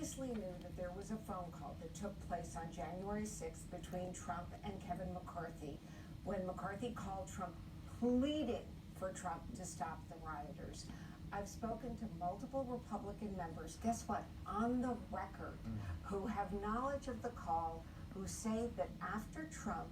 obviously knew that there was a phone call that took place on January 6th between Trump and Kevin McCarthy, when McCarthy called Trump pleading for Trump to stop the rioters. I've spoken to multiple Republican members, guess what, on the record, who have knowledge of the call, who say that after Trump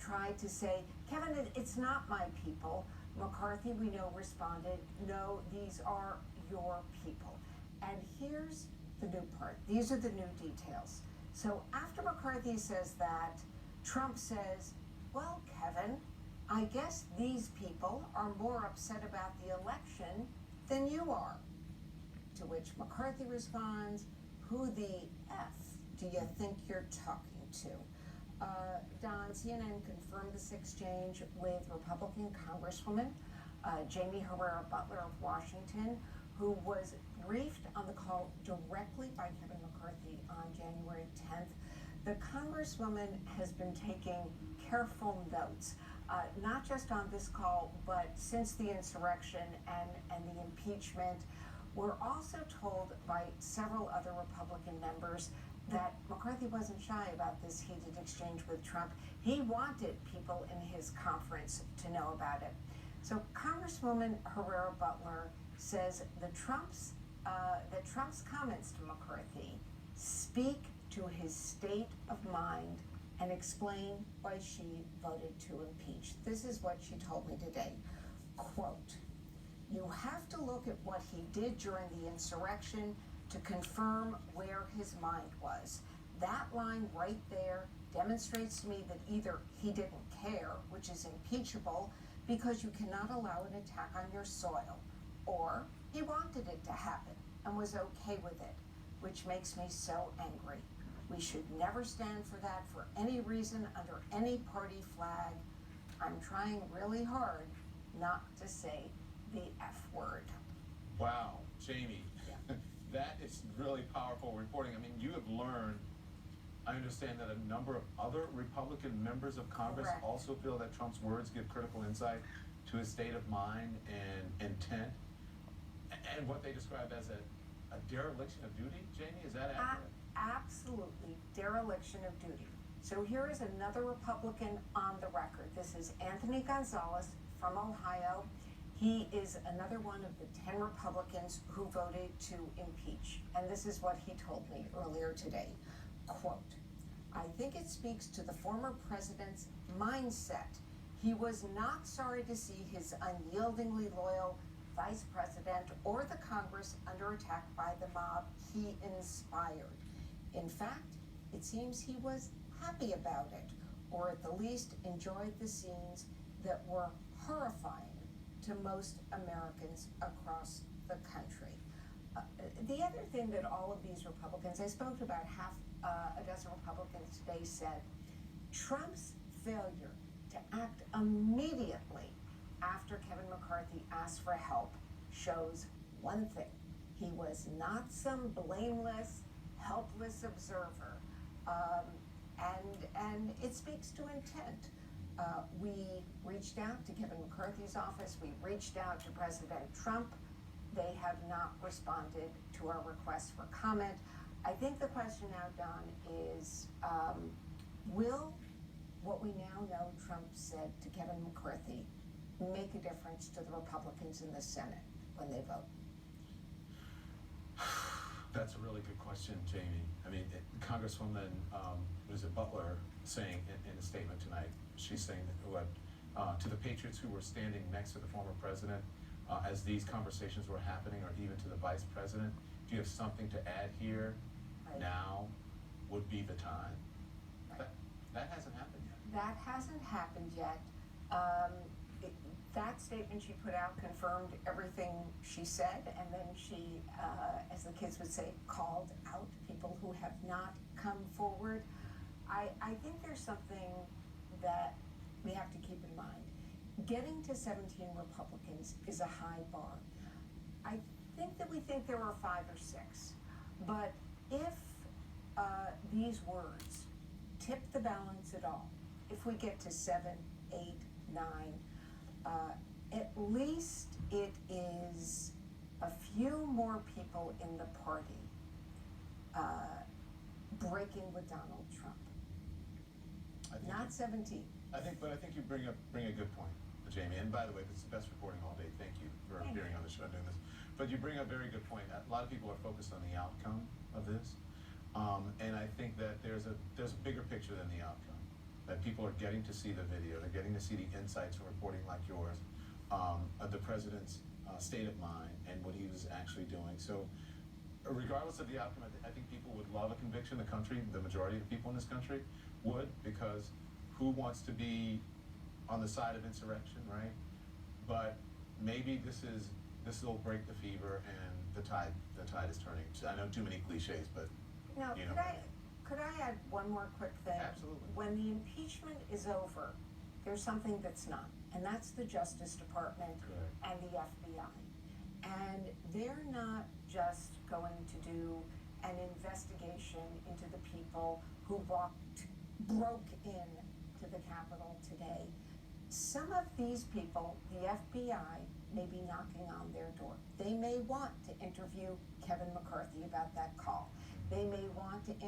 tried to say, Kevin, it's not my people, McCarthy, we know, responded, no, these are your people. And here's the new part. These are the new details. So after McCarthy says that, Trump says, well, Kevin, I guess these people are more upset about the election than you are. To which McCarthy responds, who the F do you think you're talking to? Don, CNN confirmed this exchange with Republican Congresswoman Jamie Herrera Butler of Washington, who was briefed on the call directly by Kevin McCarthy on January 10th. The Congresswoman has been taking careful notes, not just on this call, but since the insurrection and the impeachment. We're also told by several other Republican members that McCarthy wasn't shy about this heated exchange with Trump. He wanted people in his conference to know about it. So Congresswoman Herrera Butler says that Trump's comments to McCarthy speak to his state of mind and explain why she voted to impeach. This is what she told me today. Quote, you have to look at what he did during the insurrection to confirm where his mind was. That line right there demonstrates to me that either he didn't care, which is impeachable, because you cannot allow an attack on your soil, or he wanted it to happen and was okay with it, which makes me so angry. We should never stand for that for any reason under any party flag. I'm trying really hard not to say the F word. Wow, Jamie, yeah. That is really powerful reporting. I mean, you have learned, I understand that a number of other Republican members of Congress Correct. Also feel that Trump's words give critical insight to his state of mind and intent, and what they describe as a dereliction of duty. Jamie, is that accurate? Absolutely, dereliction of duty. So here is another Republican on the record. This is Anthony Gonzalez from Ohio. He is another one of the 10 Republicans who voted to impeach. And this is what he told me earlier today. Quote, I think it speaks to the former president's mindset. He was not sorry to see his unyieldingly loyal vice president or the Congress under attack by the mob he inspired. In fact, it seems he was happy about it, or at the least enjoyed the scenes that were horrifying to most Americans across the country. The other thing that all of these Republicans, I spoke to about half a dozen Republicans today, said Trump's failure to act immediately after Kevin McCarthy asked for help shows one thing. He was not some blameless, helpless observer, and it speaks to intent. We reached out to Kevin McCarthy's office. We reached out to President Trump. They have not responded to our request for comment. I think the question now, Don, is will what we now know Trump said to Kevin McCarthy make a difference to the Republicans in the Senate when they vote? That's a really good question, Jamie. I mean, Congresswoman, Butler saying in a statement tonight, she's saying that to the patriots who were standing next to the former president as these conversations were happening, or even to the vice president, if you have something to add here, right. Now would be the time. Right. That hasn't happened yet. That hasn't happened yet. That statement she put out confirmed everything she said, and then she, as the kids would say, called out people who have not come forward. I think there's something that we have to keep in mind. Getting to 17 Republicans is a high bar. I think that we think there are 5 or 6, but if these words tip the balance at all, if we get to 7, 8, 9, at least it is a few more people in the party breaking with Donald Trump. I think Not 17. I think you bring a good point, Jamie. And by the way, this is the best reporting all day. Thank you for appearing on the show and doing this. But you bring a very good point. A lot of people are focused on the outcome of this, and I think that there's a bigger picture than the outcome. That people are getting to see the video, they're getting to see the insights from reporting like yours, of the president's state of mind and what he was actually doing. So, regardless of the outcome, I think people would love a conviction. The country, the majority of the people in this country would, because who wants to be on the side of insurrection, right? But maybe this will break the fever and the tide is turning. I know too many cliches, but Now, you know. could I add one more quick thing? Absolutely. When the impeachment is over, there's something that's not, and that's the Justice Department Correct. and the FBI. And they're not just going to do an investigation into the people who broke in to the Capitol today. Some of these people, the FBI, may be knocking on their door. They may want to interview Kevin McCarthy about that call. They may want to